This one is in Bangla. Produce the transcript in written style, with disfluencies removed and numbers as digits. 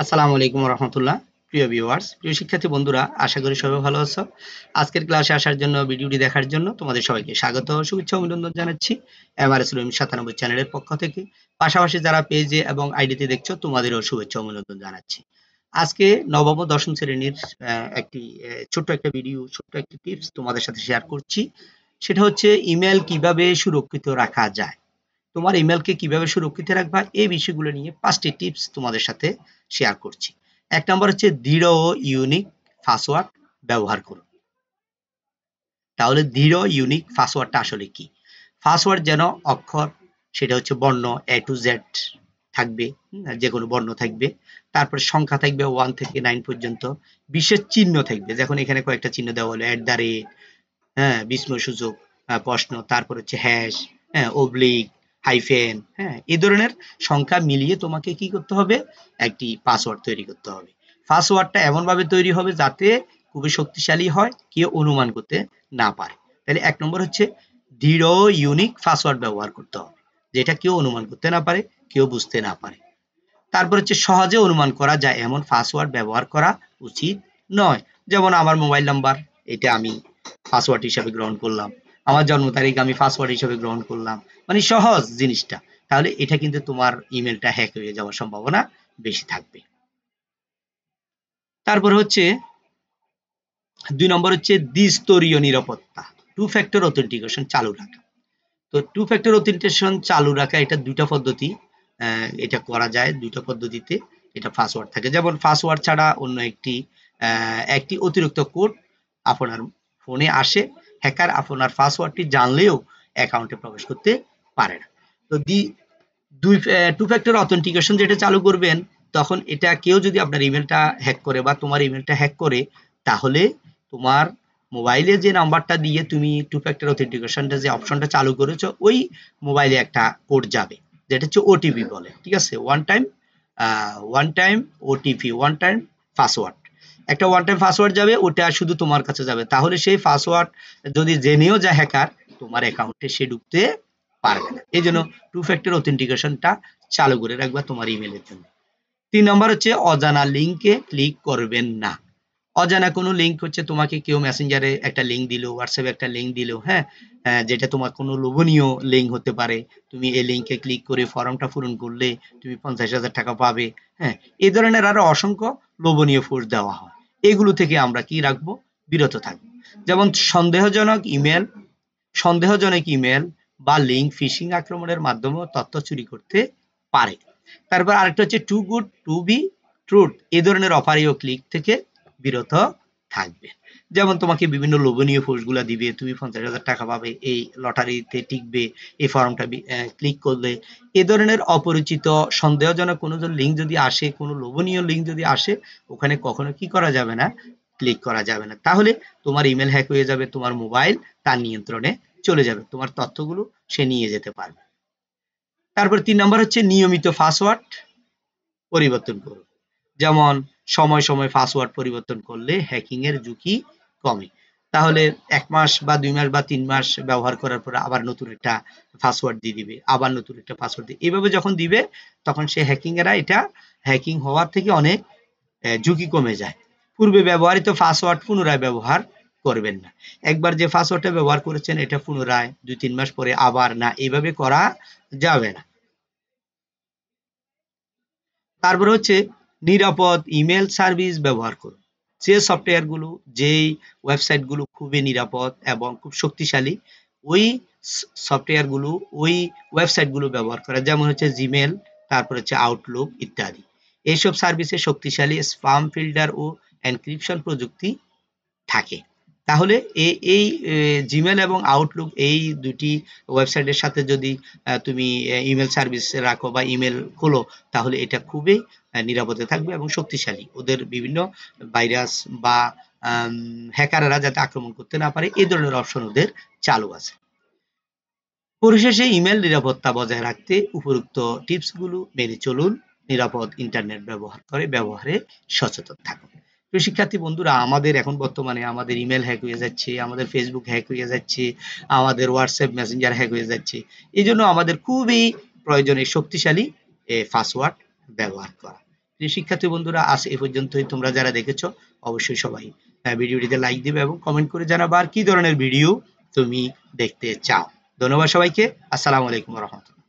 আসসালামু আলাইকুম রহমতুল্লাহ। প্রিয় ভিউয়ার্স, প্রিয় শিক্ষার্থী বন্ধুরা, আশা করি সবাই ভালো আছো। আজকের ক্লাসে আসার জন্য, ভিডিওটি দেখার জন্য তোমাদের সবাইকে স্বাগত ও শুভেচ্ছা অভিনন্দন জানাচ্ছি এমআরএস রহিম 97 চ্যানেলের পক্ষ থেকে। পাশাপাশি যারা পেজে এবং আইডিতে দেখছো তোমাদেরও শুভেচ্ছা অভিনন্দন জানাচ্ছি। আজকে নবম ও দশম শ্রেণীর একটি ছোট্ট একটা ভিডিও, ছোট্ট একটি টিপস তোমাদের সাথে শেয়ার করছি। সেটা হচ্ছে ইমেল কিভাবে সুরক্ষিত রাখা যায়। তোমার ইমেলকে কিভাবে সুরক্ষিত রাখবা এই বিষয়গুলো নিয়ে 5টি টিপস তোমাদের সাথে শেয়ার করছি। 1 নম্বর হচ্ছে দৃঢ় ও ইউনিক পাসওয়ার্ড ব্যবহার করুন। তাহলে দৃঢ় ইউনিক পাসওয়ার্ডটা আসলে কি? পাসওয়ার্ড যেন অক্ষর, সেটা হচ্ছে বর্ণ A to Z থাকবে, যে কোনো বর্ণ থাকবে। তারপরে সংখ্যা থাকবে 1 থেকে 9 পর্যন্ত। বিশেষ চিহ্ন থাকবে, যখন এখানে কয়েকটা চিহ্ন দেওয়া হলো @ হ্যাঁ, বিস্ময়সূচক প্রশ্ন, তারপর হচ্ছে হ্যাশ, হ্যাঁ, অবলিক, হাইফেন, হ্যাঁ, এই ধরনের সংখ্যা মিলিয়ে তোমাকে কি করতে হবে? একটি পাসওয়ার্ড তৈরি করতে হবে। পাসওয়ার্ডটা এমনভাবে তৈরি হবে যাতে খুবই শক্তিশালী হয়, কেউ অনুমান করতে না পারে। তাহলে 1 নম্বর হচ্ছে দৃঢ় ইউনিক পাসওয়ার্ড ব্যবহার করতে হবে, যেটা কেউ অনুমান করতে না পারে, কেউ বুঝতে না পারে। তারপর হচ্ছে সহজে অনুমান করা যায় এমন পাসওয়ার্ড ব্যবহার করা উচিত নয়। যেমন আমার মোবাইল নাম্বার, এটা আমি পাসওয়ার্ড হিসাবে গ্রহণ করলাম। আমার জন্ম তারিখ আমি পাসওয়ার্ড হিসাবে গ্রহণ করলাম। মানে সহজ জিনিসটা। তাহলে এটা কিন্তু তোমার ইমেলটা হ্যাক হয়ে যাওয়ার সম্ভাবনা বেশি থাকবে। তারপর হচ্ছে 2 নম্বর হচ্ছে দ্বিস্তরীয় নিরাপত্তা, টু ফ্যাক্টর অথেন্টিকেশন চালু রাখা। তো টু ফ্যাক্টর অথেন্টিকেশন চালু রাখা, এটা দুইটা পদ্ধতি, এটা করা যায় দুইটা পদ্ধতিতে। এটা পাসওয়ার্ড থাকে, যেমন পাসওয়ার্ড ছাড়া অন্য একটি অতিরিক্ত কোড আপনার ফোনে আসে। হ্যাকার আপনার পাসওয়ার্ডটি জানলেও অ্যাকাউন্টে প্রবেশ করতে পারে না। তো টু ফ্যাক্টর অথেন্টিকেশন যেটা চালু করবেন, তখন এটা কেউ যদি আপনার ইমেলটা হ্যাক করে বা তোমার ইমেলটা হ্যাক করে, তাহলে তোমার মোবাইলে যে নাম্বারটা দিয়ে তুমি টু ফ্যাক্টর অথেন্টিকেশনটা যে অপশনটা চালু করেছো, ওই মোবাইলে একটা কোড যাবে, যেটা হচ্ছে ওটিপি বলে। ঠিক আছে, one time OTP, one time password. একটা ওয়ান টাইম পাসওয়ার্ড যাবে, ওটা শুধু তোমার কাছে যাবে। তাহলে সেই পাসওয়ার্ড যদি জেনেও যায় হ্যাকার, তোমার অ্যাকাউন্টে সে ঢুকতে পারবে না। এই জন্য টু ফ্যাক্টর অথেন্টিকেশনটা চালু করে রাখবা তোমার ইমেলের জন্য। 3 নম্বর হচ্ছে অজানা লিঙ্কে ক্লিক করবেন না। অজানা কোনো লিঙ্ক হচ্ছে, তোমাকে কেউ মেসেঞ্জারে একটা লিঙ্ক দিল, হোয়াটসঅ্যাপে একটা লিঙ্ক দিল, হ্যাঁ, যেটা তোমার কোনো লোভনীয় লিঙ্ক হতে পারে। তুমি এই লিঙ্কে ক্লিক করে ফর্মটা পূরণ করলে তুমি 50,000 টাকা পাবে। হ্যাঁ, এই ধরনের আরো অসংখ্য লোভনীয় পোস্ট দেওয়া হয়। এগুলো থেকে আমরা কি রাখবো? বিরত থাকবো। যেমন সন্দেহজনক ইমেল বা লিঙ্ক ফিশিং আক্রমণের মাধ্যমেও তথ্য চুরি করতে পারে। তারপর আরেকটা হচ্ছে too good to be truth, এই ধরনের অফারিও ক্লিক থেকে বিরত থাকবে। যেমন তোমাকে বিভিন্ন লোভনীয় পোস্টগুলা দিবে, তুমি 50,000 টাকা পাবে, এই লটারিতে টিকবে, এই ফর্মটা ক্লিক করলে। এ ধরনের অপরিচিত সন্দেহজনক কোনো লিঙ্ক যদি আসে, কোনো লোভনীয় লিঙ্ক যদি আসে, ওখানে কখনো কি করা যাবে না? ক্লিক করা যাবে না। তাহলে তোমার ইমেল হ্যাক হয়ে যাবে, তোমার মোবাইল তার নিয়ন্ত্রণে চলে যাবে, তোমার তথ্যগুলো সে নিয়ে যেতে পারবে। তারপর 3 নম্বর হচ্ছে নিয়মিত পাসওয়ার্ড পরিবর্তন করুন। যেমন সময় সময় পাসওয়ার্ড পরিবর্তন করলে হ্যাকিং এর ঝুঁকি কমে। তাহলে 1 মাস বা 2 মাস বা 3 মাস ব্যবহার করার পরে আবার নতুন একটা পাসওয়ার্ড দিয়ে দিবে, আবার নতুন একটা পাসওয়ার্ড দিয়ে, এভাবে যখন দিবে, তখন সে এটা হ্যাকিং হওয়ার থেকে অনেক ঝুঁকি কমে যায়। পূর্বে ব্যবহৃত পাসওয়ার্ড পুনরায় ব্যবহার করবেন না। একবার যে পাসওয়ার্ডটা ব্যবহার করেছেন, এটা পুনরায় 2-3 মাস পরে আবার না, এভাবে করা যাবে না। তারপর হচ্ছে নিরাপদ ইমেল সার্ভিস ব্যবহার করুন। যে সফটওয়্যারগুলো, যেই ওয়েবসাইটগুলো খুবই নিরাপদ এবং খুব শক্তিশালী, ওই সফটওয়্যারগুলো, ওই ওয়েবসাইটগুলো ব্যবহার করা, যেমন হচ্ছে জিমেল, তারপর হচ্ছে আউটলুক ইত্যাদি। এইসব সার্ভিসে শক্তিশালী স্প্যাম ফিল্টার ও এনক্রিপশন প্রযুক্তি থাকে। তাহলে এই জিমেল এবং আউটলুক, এই দুটি ওয়েবসাইটের সাথে যদি তুমি ইমেল সার্ভিস রাখো বা ইমেল খোলো, তাহলে এটা খুবই নিরাপদে থাকবে এবং শক্তিশালী। ওদের বিভিন্ন ভাইরাস বা হ্যাকাররা যাতে আক্রমণ করতে না পারে, এই ধরনের অপশন ওদের চালু আছে। পরিশেষে ইমেল নিরাপত্তা বজায় রাখতে উপরোক্ত টিপসগুলো মেনে চলুন। নিরাপদ ইন্টারনেট ব্যবহারে সচেতন থাকুন। প্রিয় শিক্ষার্থী বন্ধুরা, আমাদের এখন বর্তমানে আমাদের ইমেল হ্যাক হয়ে যাচ্ছে, আমাদের ফেসবুক হ্যাক হয়ে যাচ্ছে, আমাদের হোয়াটসঅ্যাপ মেসেঞ্জার হ্যাক হয়ে যাচ্ছে। এই জন্য আমাদের খুবই প্রয়োজনীয় শক্তিশালী পাসওয়ার্ড ব্যবহার করা। প্রিয় শিক্ষার্থী বন্ধুরা, আজ এ পর্যন্তই। তোমরা যারা দেখেছো অবশ্যই সবাই ভিডিওটিতে লাইক দিবে এবং কমেন্ট করে জানাবে আর কি ধরনের ভিডিও তুমি দেখতে চাও। ধন্যবাদ সবাইকে। আসসালামু আলাইকুম ওয়া রাহমাতুল্লাহ।